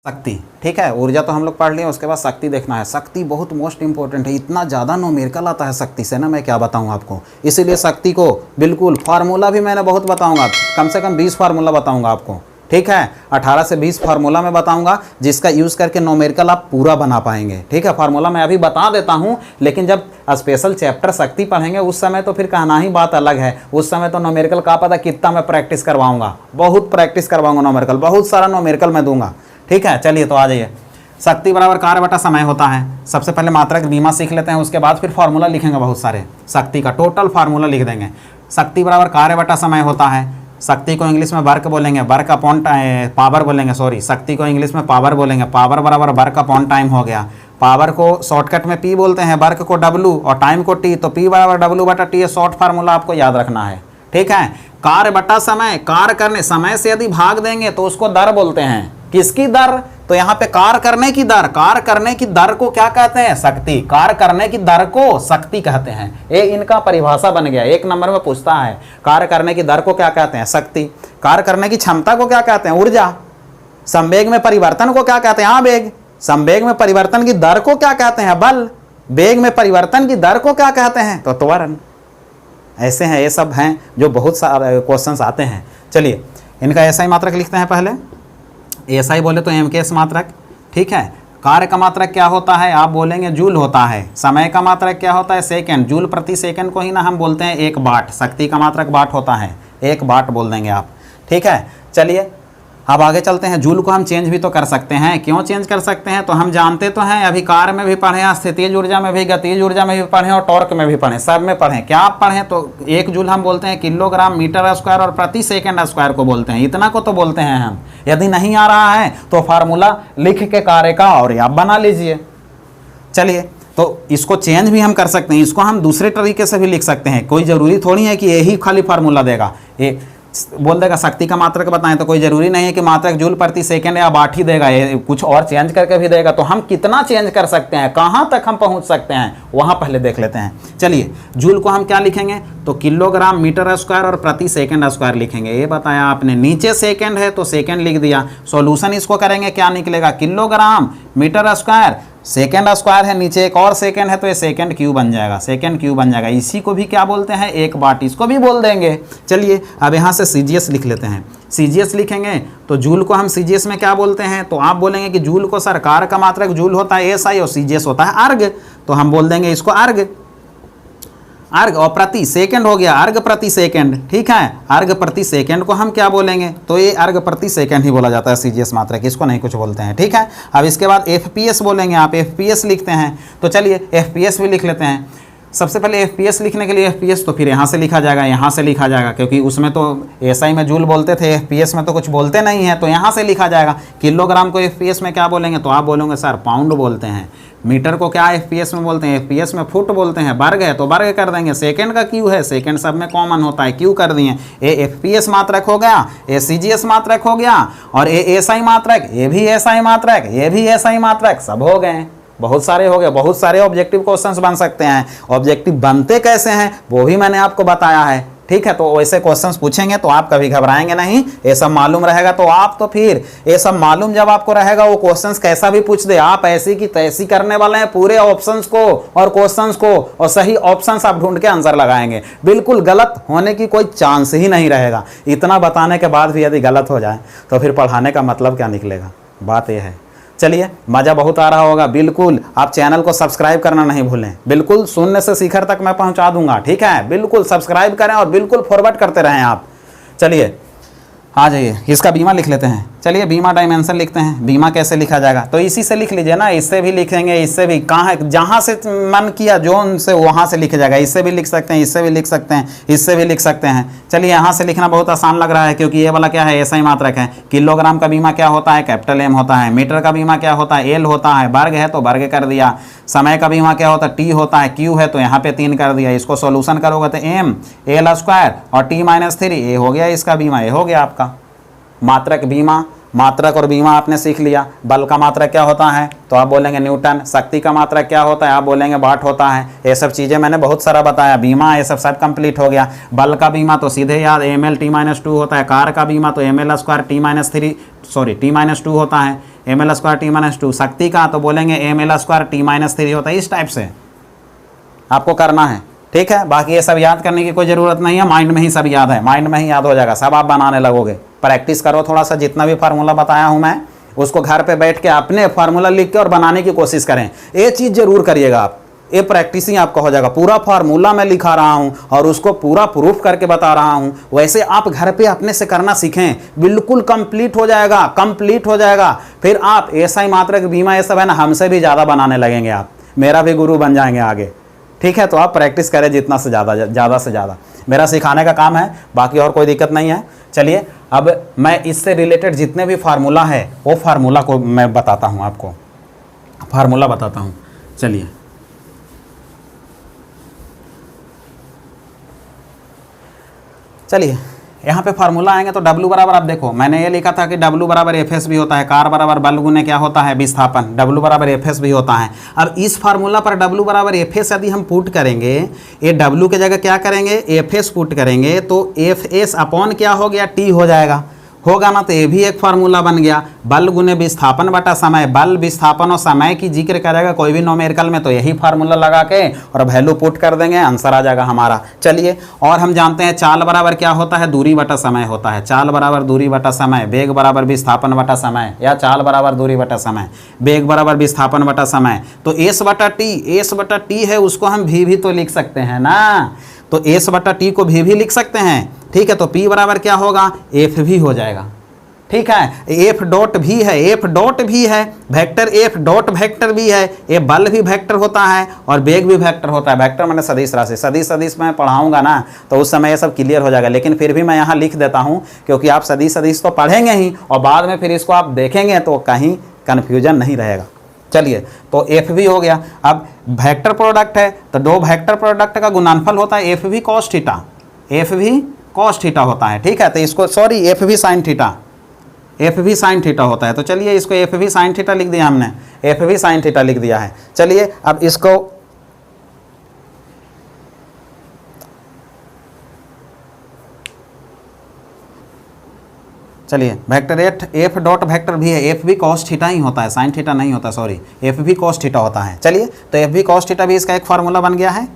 शक्ति, ठीक है। ऊर्जा तो हम लोग पढ़ लिए, उसके बाद शक्ति देखना है। शक्ति बहुत मोस्ट इंपॉर्टेंट है, इतना ज़्यादा न्यूमेरिकल आता है शक्ति से ना, मैं क्या बताऊँ आपको। इसीलिए शक्ति को बिल्कुल फार्मूला भी मैंने बहुत बताऊँगा, कम से कम 20 फार्मूला बताऊँगा आपको, ठीक है। 18 से 20 फार्मूला मैं बताऊंगा, जिसका यूज़ करके न्यूमेरिकल आप पूरा बना पाएंगे, ठीक है। फार्मूला मैं अभी बता देता हूं, लेकिन जब स्पेशल चैप्टर शक्ति पढ़ेंगे उस समय तो फिर कहना ही बात अलग है। उस समय तो न्यूमेरिकल का पता कितना मैं प्रैक्टिस करवाऊंगा, बहुत प्रैक्टिस करवाऊंगा न्यूमेरिकल, बहुत सारा न्यूमेरिकल मैं दूंगा, ठीक है। चलिए तो आ जाइए। शक्ति बराबर कार्य बटा समय होता है। सबसे पहले मात्रक बीमा सीख लेते हैं, उसके बाद फिर फार्मूला लिखेंगे बहुत सारे, शक्ति का टोटल फार्मूला लिख देंगे। शक्ति बराबर कार्य बटा समय होता है। शक्ति को इंग्लिश में वर्क बोलेंगे, वर्क अपॉन पावर बोलेंगे, सॉरी, शक्ति को इंग्लिश में पावर बोलेंगे। पावर बराबर वर्क अपॉन टाइम हो गया। पावर को शॉर्टकट में पी बोलते हैं, वर्क को डब्लू और टाइम को टी, तो पी बराबर डब्लू बटा टी, शॉर्ट फार्मूला आपको याद रखना है, ठीक है। कार्य बटा समय, कार्य करने समय से यदि भाग देंगे तो उसको दर बोलते हैं। किसकी दर? तो यहाँ पे कार्य करने की दर, कार्य करने की दर को क्या कहते हैं? शक्ति। कार्य करने की दर को शक्ति कहते हैं। ये इनका परिभाषा बन गया, 1 नंबर में पूछता है। कार्य करने की दर को क्या कहते हैं? शक्ति। कार्य करने की क्षमता को क्या कहते हैं? ऊर्जा। संवेग में परिवर्तन को क्या कहते हैं? आवेग। संवेग में परिवर्तन की दर को क्या कहते हैं? बल। वेग में परिवर्तन की दर को क्या कहते हैं? तो त्वरण। ऐसे हैं, ये सब हैं जो बहुत सारे क्वेश्चंस आते हैं। चलिए इनका ऐसा ही मात्रक लिखते हैं पहले। ऐसा ही बोले तो एमकेएस मात्रक, ठीक है। कार्य का मात्रक क्या होता है? आप बोलेंगे जूल होता है। समय का मात्रक क्या होता है? सेकंड। जूल प्रति सेकंड को ही ना हम बोलते हैं 1 वाट। शक्ति का मात्रक वाट होता है, 1 वाट बोल देंगे आप, ठीक है। चलिए अब आगे चलते हैं। जूल को हम चेंज भी तो कर सकते हैं। क्यों चेंज कर सकते हैं? तो हम जानते तो हैं, अभी कार्य में भी पढ़े, स्थितिज ऊर्जा में भी, गतिज ऊर्जा में भी पढ़े और टॉर्क में भी पढ़े, सब में पढ़े। क्या आप पढ़ें? तो 1 जूल हम बोलते हैं किलोग्राम मीटर स्क्वायर और प्रति सेकंड स्क्वायर को बोलते हैं। इतना को तो बोलते हैं हम। यदि नहीं आ रहा है तो फार्मूला लिख के कार्य का और आप बना लीजिए। चलिए तो इसको चेंज भी हम कर सकते हैं, इसको हम दूसरे तरीके से भी लिख सकते हैं। कोई ज़रूरी थोड़ी है कि यही खाली फार्मूला देगा, ये बोल देगा शक्ति का मात्रक बताएं, तो कोई ज़रूरी नहीं है कि मात्रक जूल प्रति सेकंड या वाट ही देगा, ये कुछ और चेंज करके भी देगा। तो हम कितना चेंज कर सकते हैं, कहाँ तक हम पहुँच सकते हैं, वहाँ पहले देख लेते हैं। चलिए जूल को हम क्या लिखेंगे? तो किलोग्राम मीटर स्क्वायर और प्रति सेकंड स्क्वायर लिखेंगे। ये बताया आपने, नीचे सेकंड है तो सेकंड लिख दिया। सॉल्यूशन इसको करेंगे, क्या निकलेगा? Kilogram metre square, second square है, नीचे एक और सेकेंड है तो ये सेकेंड क्यूब बन जाएगा, सेकेंड क्यूब बन जाएगा। इसी को भी क्या बोलते हैं? 1 वाट, इसको भी बोल देंगे। चलिए अब यहाँ से सीजीएस लिख लेते हैं। सीजीएस लिखेंगे तो जूल को हम सीजीएस में क्या बोलते हैं? तो आप बोलेंगे कि जूल को सर कार्य का मात्रक जूल होता है एसआई और सीजीएस होता है अर्ग, तो हम बोल देंगे इसको अर्ग। अर्ग और प्रति सेकंड हो गया, अर्ग प्रति सेकंड, ठीक है। अर्ग प्रति सेकंड को हम क्या बोलेंगे? तो ये अर्ग प्रति सेकंड ही बोला जाता है सीजीएस मात्रक, इसको नहीं कुछ बोलते हैं, ठीक है। अब इसके बाद एफपीएस बोलेंगे, आप एफपीएस लिखते हैं। तो चलिए एफपीएस भी लिख लेते हैं। सबसे पहले एफपीएस लिखने के लिए एफपीएस तो फिर यहाँ से लिखा जाएगा, यहाँ से लिखा जाएगा, क्योंकि उसमें तो एसआई में जूल बोलते थे, एफपीएस में तो कुछ बोलते नहीं है, तो यहाँ से लिखा जाएगा। किलोग्राम को एफपीएस में क्या बोलेंगे? तो आप बोलेंगे सर पाउंड बोलते हैं। मीटर को क्या एफपीएस में बोलते हैं? एफपीएस में फुट बोलते हैं। वर्ग है तो वर्ग कर देंगे। सेकंड का क्यू है, सेकंड सब में कॉमन होता है, क्यू कर दिए। ए एफपीएस मात्रक हो गया, ए सीजीएस मात्रक हो गया, और ए एसआई मात्रक, ये भी एसआई मात्रक, ये भी एसआई मात्रक, सब हो गए। बहुत सारे हो गए, बहुत सारे ऑब्जेक्टिव क्वेश्चंस बन सकते हैं। ऑब्जेक्टिव बनते कैसे हैं वो भी मैंने आपको बताया है, ठीक है। तो वैसे क्वेश्चंस पूछेंगे तो आप कभी घबराएंगे नहीं, ये सब मालूम रहेगा तो आप तो फिर ये सब मालूम जब आपको रहेगा, वो क्वेश्चंस कैसा भी पूछ दे आप ऐसी की तैसी करने वाले हैं पूरे ऑप्शंस को और क्वेश्चंस को, और सही ऑप्शंस आप ढूंढ के आंसर लगाएंगे। बिल्कुल गलत होने की कोई चांस ही नहीं रहेगा। इतना बताने के बाद भी यदि गलत हो जाए तो फिर पढ़ाने का मतलब क्या निकलेगा? बात यह है। चलिए मज़ा बहुत आ रहा होगा। बिल्कुल आप चैनल को सब्सक्राइब करना नहीं भूलें, बिल्कुल शून्य से शिखर तक मैं पहुंचा दूंगा, ठीक है। बिल्कुल सब्सक्राइब करें और बिल्कुल फॉरवर्ड करते रहें आप। चलिए आ जाइए, इसका बीमा लिख लेते हैं। चलिए बीमा डायमेंशन लिखते हैं। बीमा कैसे लिखा जाएगा? तो इसी से लिख लीजिए ना, इससे भी लिखेंगे, इससे भी, कहाँ जहाँ से मन किया जोन से वहाँ से लिखा जाएगा। इससे भी लिख सकते हैं, इससे भी लिख सकते हैं, इससे भी लिख सकते हैं। चलिए यहाँ से लिखना बहुत आसान लग रहा है, क्योंकि ये वाला क्या है? एसआई मात्रक है। किलोग्राम का बीमा क्या होता है? कैपिटल एम होता है। मीटर का बीमा क्या होता है? एल होता है। वर्ग है तो वर्ग कर दिया। समय का बीमा क्या होता है? टी होता है। क्यू है तो यहाँ पे 3 कर दिया। इसको सोल्यूशन करोगे तो एम एल स्क्वायर और T-3, ये हो गया इसका बीमा, ये हो गया आपका मात्रक बीमा। मात्रक और बीमा आपने सीख लिया। बल का मात्रक क्या होता है? तो आप बोलेंगे न्यूटन। शक्ति का मात्रक क्या होता है? आप बोलेंगे वाट होता है। ये सब चीज़ें मैंने बहुत सारा बताया। बीमा ये सब कंप्लीट हो गया। बल का बीमा तो सीधे याद ml T-2 होता है। कार का बीमा तो ml स्क्वायर T-2 होता है। ml²T-2। शक्ति का तो बोलेंगे ml²T-3 होता है। इस टाइप से आपको करना है, ठीक है। बाकी ये सब याद करने की कोई ज़रूरत नहीं है, माइंड में ही सब याद है, माइंड में ही याद हो जाएगा, सब आप बनाने लगोगे। प्रैक्टिस करो थोड़ा सा, जितना भी फार्मूला बताया हूँ मैं उसको घर पे बैठ के अपने फार्मूला लिख के और बनाने की कोशिश करें। ये चीज़ जरूर करिएगा आप, ये प्रैक्टिस ही आपका हो जाएगा। पूरा फार्मूला मैं लिखा रहा हूँ और उसको पूरा प्रूफ करके बता रहा हूँ, वैसे आप घर पे अपने से करना सीखें, बिल्कुल कंप्लीट हो जाएगा, कंप्लीट हो जाएगा। फिर आप SI मात्रक बीमा ये सब है ना, हमसे भी ज़्यादा बनाने लगेंगे, आप मेरा भी गुरु बन जाएंगे आगे, ठीक है। तो आप प्रैक्टिस करें जितना से ज़्यादा से ज़्यादा, मेरा सिखाने का काम है, बाकी और कोई दिक्कत नहीं है। चलिए अब मैं इससे रिलेटेड जितने भी फार्मूला है वो फार्मूला को मैं बताता हूँ, आपको फार्मूला बताता हूँ। चलिए चलिए यहाँ पे फार्मूला आएंगे तो W बराबर, आप देखो मैंने ये लिखा था कि W बराबर FS भी होता है, कार बराबर बल गुने क्या होता है विस्थापन, W बराबर FS भी होता है। अब इस फार्मूला पर W बराबर FS यदि हम पुट करेंगे, ये W की जगह क्या करेंगे FS पुट करेंगे, तो FS अपॉन क्या हो गया T हो जाएगा, होगा ना। तो ये भी एक फार्मूला बन गया, बल गुने विस्थापन बटा समय, बल विस्थापन और समय की जिक्र करेगा कोई भी न्यूमेरिकल में, तो यही फार्मूला लगा के और वैल्यू पुट कर देंगे, आंसर आ जाएगा हमारा। चलिए और हम जानते हैं चाल बराबर क्या होता है, दूरी बटा समय होता है। चाल बराबर दूरी बटा समय, वेग बराबर विस्थापन बटा समय, या चाल बराबर दूरी बटा समय, वेग बराबर विस्थापन बटा समय। तो S बटा टी है, उसको हम भी तो लिख सकते हैं ना, तो S बटा टी को भी लिख सकते हैं, ठीक है। तो P बराबर क्या होगा, F भी हो जाएगा, ठीक है। F डॉट भी है, F डॉट भी है, वेक्टर F डॉट वेक्टर भी है, ये बल भी वेक्टर होता है और वेग भी वेक्टर होता है। वेक्टर मैंने सदिश राशि, सदिश मैं पढ़ाऊंगा ना तो उस समय ये सब क्लियर हो जाएगा, लेकिन फिर भी मैं यहाँ लिख देता हूँ क्योंकि आप सदिश तो पढ़ेंगे ही और बाद में फिर इसको आप देखेंगे तो कहीं कन्फ्यूजन नहीं रहेगा। चलिए तो F भी हो गया। अब वेक्टर प्रोडक्ट है तो दो वेक्टर प्रोडक्ट का गुणनफल होता है F भी cos थीटा, F भी cos थीटा होता है, ठीक है। तो इसको F भी sin थीटा, F भी sin थीटा होता है। तो चलिए इसको F भी sin थीटा लिख दिया हमने, F भी sin थीटा लिख दिया है। चलिए अब इसको चलिए वेक्टर F डॉट वेक्टर भी है, F भी cos थीटा ही होता है, sin थीटा नहीं होता, सॉरी, F भी cos थीटा होता है। चलिए तो F भी cos थीटा भी इसका एक फार्मूला बन गया है,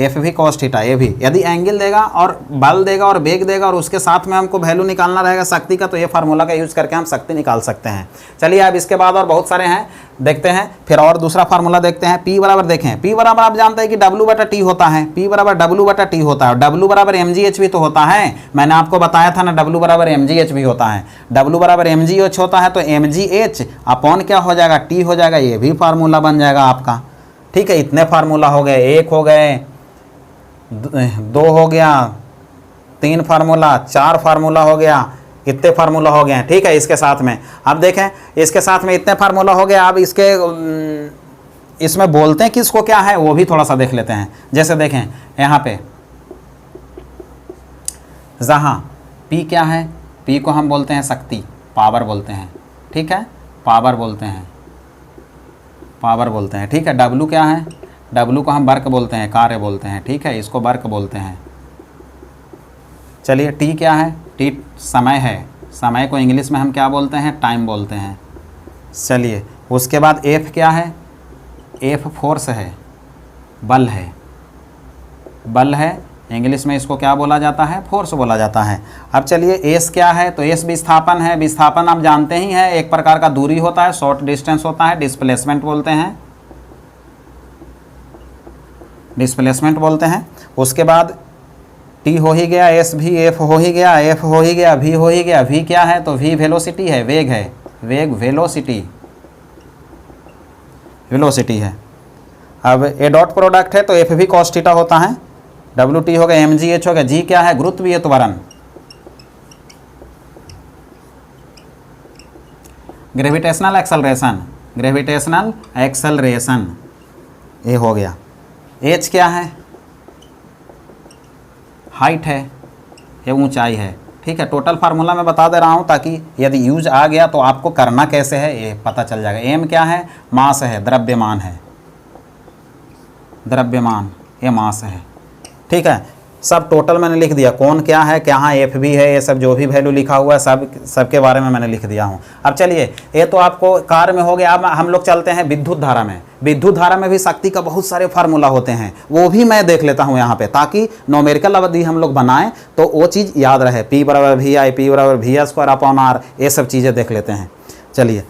F भी cos थीटा। ये भी यदि एंगल देगा और बल देगा और वेग देगा और उसके साथ में हमको वैल्यू निकालना रहेगा शक्ति का, तो ये फार्मूला का यूज़ करके हम शक्ति निकाल सकते हैं। चलिए अब इसके बाद और बहुत सारे हैं, देखते हैं फिर और दूसरा फार्मूला देखते हैं। P बराबर देखें, P बराबर आप जानते हैं कि W बटा T होता है, P बराबर W बटा T होता है, W बराबर mgh भी तो होता है, मैंने आपको बताया था ना W बराबर mgh भी होता है, W बराबर mgh होता है, तो mgh अपॉन क्या हो जाएगा T हो जाएगा, ये भी फार्मूला बन जाएगा आपका, ठीक है। इतने फार्मूला हो गए, एक हो गए, दो हो गया, तीन फार्मूला, चार फार्मूला हो गया, इतने फार्मूला हो गए हैं, ठीक है। इसके साथ में अब देखें, इसके साथ में इतने फार्मूला हो गया। अब इसके इसमें बोलते हैं किसको क्या है वो भी थोड़ा सा देख लेते हैं। जैसे देखें यहाँ पे जहाँ P क्या है, P को हम बोलते हैं शक्ति, पावर बोलते हैं, ठीक है, पावर बोलते हैं, पावर बोलते हैं, ठीक है। W क्या है, W को हम वर्क बोलते हैं, कार्य बोलते हैं, ठीक है, इसको वर्क बोलते हैं। चलिए T क्या है, T समय है, समय को इंग्लिश में हम क्या बोलते हैं, टाइम बोलते हैं। चलिए उसके बाद F क्या है, F फोर्स है, बल है, बल है, इंग्लिश में इसको क्या बोला जाता है, फोर्स बोला जाता है। अब चलिए S क्या है, तो S विस्थापन है, विस्थापन आप जानते ही हैं एक प्रकार का दूरी होता है, शॉर्ट डिस्टेंस होता है, डिस्प्लेसमेंट बोलते हैं, डिस्प्लेसमेंट बोलते हैं। उसके बाद T हो ही गया, S भी, F हो ही गया, F हो ही गया, V हो ही गया, V क्या है, तो V वेलोसिटी है, वेग है, वेग वेलोसिटी, वेलोसिटी है। अब A डॉट प्रोडक्ट है तो F भी cos थीटा होता है, WT हो गया, mgh हो गया, G क्या है, गुरुत्वीय त्वरण, ग्रेविटेशनल एक्सेलरेशन, ग्रेविटेशनल एक्सेलरेशन, ये हो गया। H क्या है, हाइट है, ये ऊंचाई है, ठीक है। टोटल फार्मूला मैं बता दे रहा हूँ ताकि यदि यूज आ गया तो आपको करना कैसे है ये पता चल जाएगा। M क्या है, मास है, द्रव्यमान है, द्रव्यमान, ये मास है, ठीक है। सब टोटल मैंने लिख दिया, कौन क्या है, कहाँ एफ भी है, ये सब जो भी वैल्यू लिखा हुआ है सब के बारे में मैंने लिख दिया हूँ। अब चलिए, ये तो आपको कार्य में हो गया। अब हम लोग चलते हैं विद्युत धारा में। विद्युत धारा में भी शक्ति का बहुत सारे फार्मूला होते हैं, वो भी मैं देख लेता हूँ यहाँ पे, ताकि न्यूमेरिकल अवधि हम लोग बनाएं तो वो चीज़ याद रहे। P बराबर वी आई, P बराबर वी स्क्वायर अपॉन आर, ये सब चीज़ें देख लेते हैं। चलिए,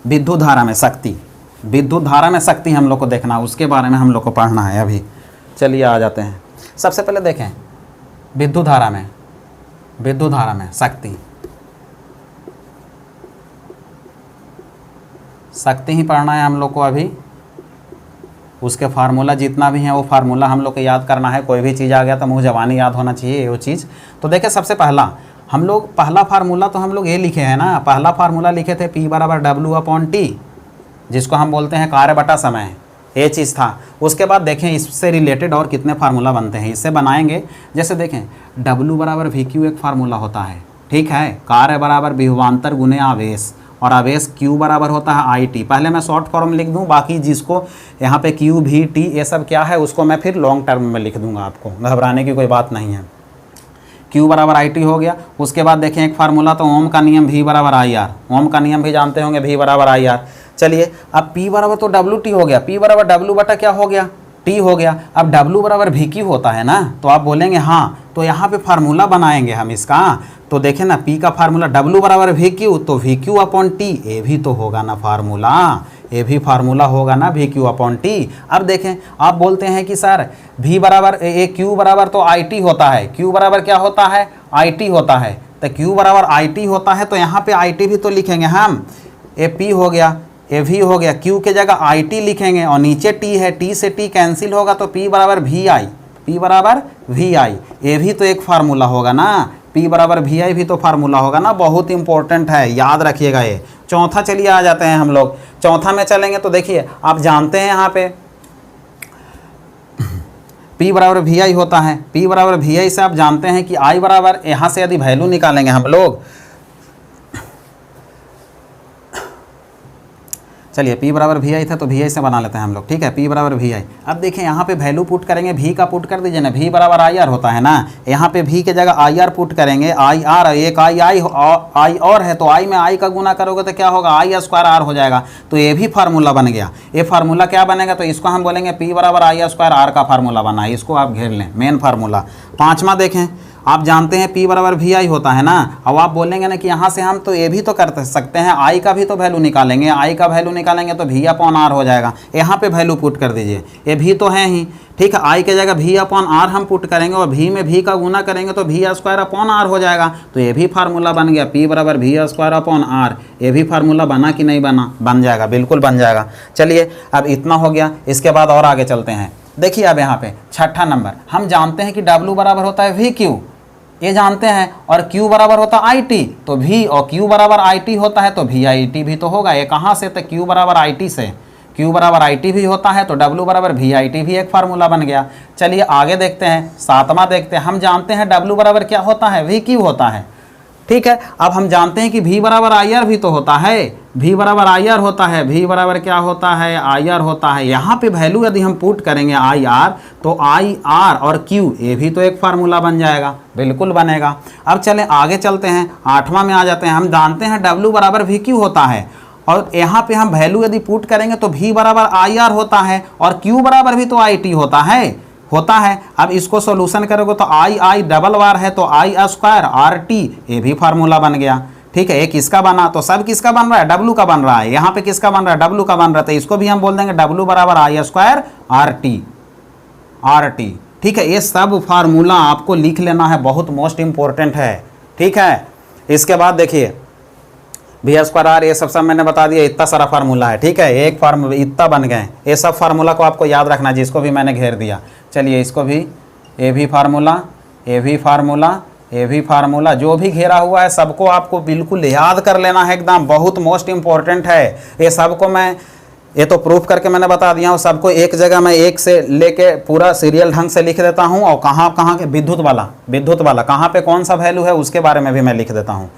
विद्युत धारा में शक्ति, विद्युत धारा में शक्ति हम लोग को देखना, उसके बारे में हम लोग को पढ़ना है अभी। चलिए आ जाते हैं। सबसे पहले देखें विद्युत धारा में, विद्युत धारा में शक्ति, शक्ति ही पढ़ना है हम लोग को अभी। उसके फार्मूला जितना भी है वो फार्मूला हम लोग को याद करना है। कोई भी चीज़ आ गया तो मुँह ज़बानी याद होना चाहिए वो चीज़। तो देखिए, सबसे पहला हम लोग, पहला फार्मूला तो हम लोग ये लिखे हैं ना, पहला फार्मूला लिखे थे P बराबर W अपॉन T, जिसको हम बोलते हैं कार्य बटा समय, ये चीज़ था। उसके बाद देखें इससे रिलेटेड और कितने फार्मूला बनते हैं, इससे बनाएंगे। जैसे देखें W बराबर VQ एक फार्मूला होता है, ठीक है। कार्य बराबर विभवांतर गुने आवेश, और आवेश Q बराबर होता है IT। पहले मैं शॉर्ट फॉर्म लिख दूं, बाकी जिसको यहाँ पे Q V T ये सब क्या है उसको मैं फिर लॉन्ग टर्म में लिख दूंगा, आपको घबराने की कोई बात नहीं है। Q बराबर IT हो गया। उसके बाद देखें एक फार्मूला तो ओम का नियम V बराबर IR, ओम का नियम भी जानते होंगे, V बराबर IR। चलिए, अब P बराबर तो WT हो गया, P बराबर W बटा क्या हो गया, T हो गया। अब W बराबर VQ होता है ना, तो आप बोलेंगे हाँ, तो यहाँ पे फार्मूला बनाएंगे हम इसका। तो देखें ना, P का फार्मूला W बराबर VQ, तो VQ अपॉन T, ये भी तो होगा ना फार्मूला, ये भी फार्मूला होगा ना VQ अपॉन T। अब देखें, आप बोलते हैं कि सर V बराबर Q बराबर तो IT होता है, Q बराबर क्या होता है, IT होता है। तो Q बराबर IT होता है तो यहाँ पे IT भी तो लिखेंगे हम, ये P हो गया, ये V हो गया, Q के जगह IT लिखेंगे और नीचे T है, T से T कैंसिल होगा तो P बराबर VI, P बराबर VI, ये भी तो एक फार्मूला होगा ना, P बराबर VI भी तो फार्मूला होगा ना, बहुत इंपॉर्टेंट है, याद रखिएगा ये। चौथा चलिए आ जाते हैं हम लोग। चौथा में चलेंगे तो देखिए, आप जानते हैं यहाँ पे P बराबर VI होता है, P बराबर VI से आप जानते हैं कि I बराबर, यहाँ से यदि वैल्यू निकालेंगे हम लोग, चलिए P बराबर VI था तो VI से बना लेते हैं हम लोग, ठीक है। P बराबर VI। अब देखें यहाँ पे वैल्यू पुट करेंगे, V का पुट कर दीजिए ना, V बराबर IR होता है ना, यहाँ पे V के जगह IR पुट करेंगे, IR, एक I और है तो I में I का गुना करोगे तो क्या होगा, I स्क्वायर R हो जाएगा। तो ये भी फार्मूला बन गया। ये फार्मूला क्या बनेगा, तो इसको हम बोलेंगे P बराबर I स्क्वायर R का फार्मूला बना है, इसको आप घेर लें, मेन फार्मूला। पाँचवा देखें, आप जानते हैं P बराबर VI होता है ना। अब आप बोलेंगे ना कि यहाँ से हम तो ये भी तो कर सकते हैं, I का भी तो वैल्यू निकालेंगे, I का वैल्यू निकालेंगे तो V अपॉन R हो जाएगा। यहाँ पे वैल्यू पुट कर दीजिए, ये भी तो है ही, ठीक है। I के जगह V अपॉन R हम पुट करेंगे और V में V का गुना करेंगे तो V स्क्वायर अपॉन R हो जाएगा। तो ये भी फार्मूला बन गया, P बराबर V स्क्वायर अपॉन R। ये भी फार्मूला बना कि नहीं बना, बन जाएगा, बिल्कुल बन जाएगा। चलिए, अब इतना हो गया। इसके बाद और आगे चलते हैं। देखिए अब यहाँ पे छठा नंबर, हम जानते हैं कि W बराबर होता है VQ, ये जानते हैं, और Q बराबर होता है IT, तो V और Q बराबर IT होता है तो VIT भी तो होगा। ये कहाँ से, तो Q बराबर IT से, Q बराबर IT भी होता है तो W बराबर VIT भी एक फार्मूला बन गया। चलिए आगे देखते हैं, सातवां देखते हैं। हम जानते हैं W बराबर क्या होता है, VQ होता है, ठीक है। अब हम जानते हैं कि V बराबर IR भी तो होता है, V बराबर IR होता है, V बराबर क्या होता है, IR होता है। यहाँ पे वैल्यू यदि हम पुट करेंगे IR, तो IR और Q, ये भी तो एक फार्मूला बन जाएगा, बिल्कुल बनेगा। अब चलें आगे चलते हैं, आठवां में आ जाते हैं। हम जानते हैं W बराबर VQ होता है, और यहाँ पे हम वैल्यू यदि पुट करेंगे तो V बराबर IR होता है और Q बराबर भी तो IT होता है। अब इसको सॉल्यूशन करोगे तो I डबल बार है तो I स्क्वायर RT, ये भी फार्मूला बन गया, ठीक है। एक इसका बना, तो सब किसका बन रहा है, W का बन रहा है। यहाँ पे किसका बन रहा है, W का बन रहा है, तो इसको भी हम बोल देंगे W बराबर I स्क्वायर RT, ठीक है। ये सब फार्मूला आपको लिख लेना है, बहुत मोस्ट इंपॉर्टेंट है, ठीक है। इसके बाद देखिए V स्क्वायर R, ये सब मैंने बता दिया, इतना सारा फार्मूला है, ठीक है। एक फार्मूला इतना बन गए, ये सब फार्मूला को आपको याद रखना, जिसको भी मैंने घेर दिया। चलिए इसको भी, ये भी फार्मूला, ये भी फार्मूला, ये भी फार्मूला, जो भी घेरा हुआ है सबको आपको बिल्कुल याद कर लेना है, एकदम बहुत मोस्ट इंपॉर्टेंट है। ये सबको मैं, ये तो प्रूफ करके मैंने बता दिया हूँ, सबको एक जगह मैं एक से लेके पूरा सीरियल ढंग से लिख देता हूँ, और कहाँ के विद्युत वाला कहाँ पे कौन सा वैल्यू है उसके बारे में भी मैं लिख देता हूँ।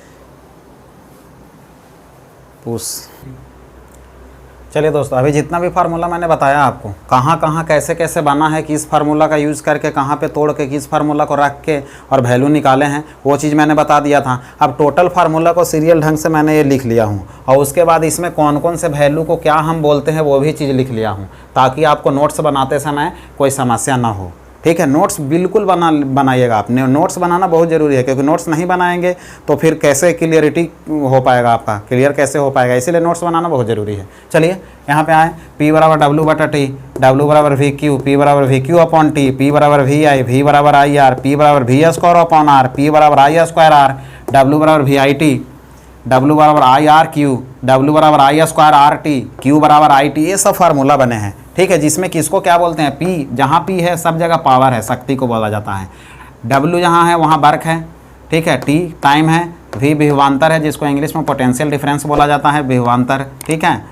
चलिए दोस्तों, अभी जितना भी फार्मूला मैंने बताया आपको, कहाँ कहाँ कैसे कैसे बना है, किस फार्मूला का यूज़ करके, कहाँ पे तोड़ के, किस फार्मूला को रख के और वैल्यू निकाले हैं, वो चीज़ मैंने बता दिया था। अब टोटल फार्मूला को सीरियल ढंग से मैंने ये लिख लिया हूँ, और उसके बाद इसमें कौन कौन से वैल्यू को क्या हम बोलते हैं वो भी चीज़ लिख लिया हूँ, ताकि आपको नोट्स बनाते समय कोई समस्या ना हो। ठीक है, नोट्स बिल्कुल बनाइएगा आपने, नोट्स बनाना बहुत ज़रूरी है, क्योंकि नोट्स नहीं बनाएंगे तो फिर कैसे क्लियरिटी हो पाएगा, आपका क्लियर कैसे हो पाएगा, इसीलिए नोट्स बनाना बहुत ज़रूरी है। चलिए यहाँ पे आए, P बराबर W/T, W बराबर VQ, P बराबर VQ/T, P बराबर VI, V बराबर IR, P बराबर V²/R, P बराबर I²R, W बराबर VIT, W बराबर IRQ, W बराबर I²RT, Q बराबर IT, ये सब फार्मूला बने हैं। ठीक है, जिसमें किसको क्या बोलते हैं, P, जहाँ P है सब जगह पावर है, शक्ति को बोला जाता है। W जहाँ है वहाँ वर्क है। ठीक है, T टाइम है, V विभवांतर है, जिसको इंग्लिश में पोटेंशियल डिफरेंस बोला जाता है, विभवांतर। ठीक है,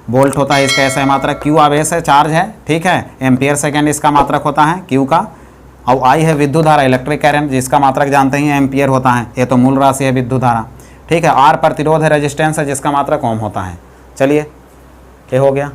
वोल्ट होता है इसका ऐसा मात्रक, Q आवेश है, चार्ज है। ठीक है, एम्पियर सेकेंड इसका मात्रक होता है Q का, और I है विद्युत धारा, इलेक्ट्रिक करंट, जिसका मात्रक जानते ही एम्पियर होता है, ये तो मूल राशि है विद्युत धारा। ठीक है, R प्रतिरोध है, रेजिस्टेंस है, जिसका मात्रक ओम होता है। चलिए, ये हो गया।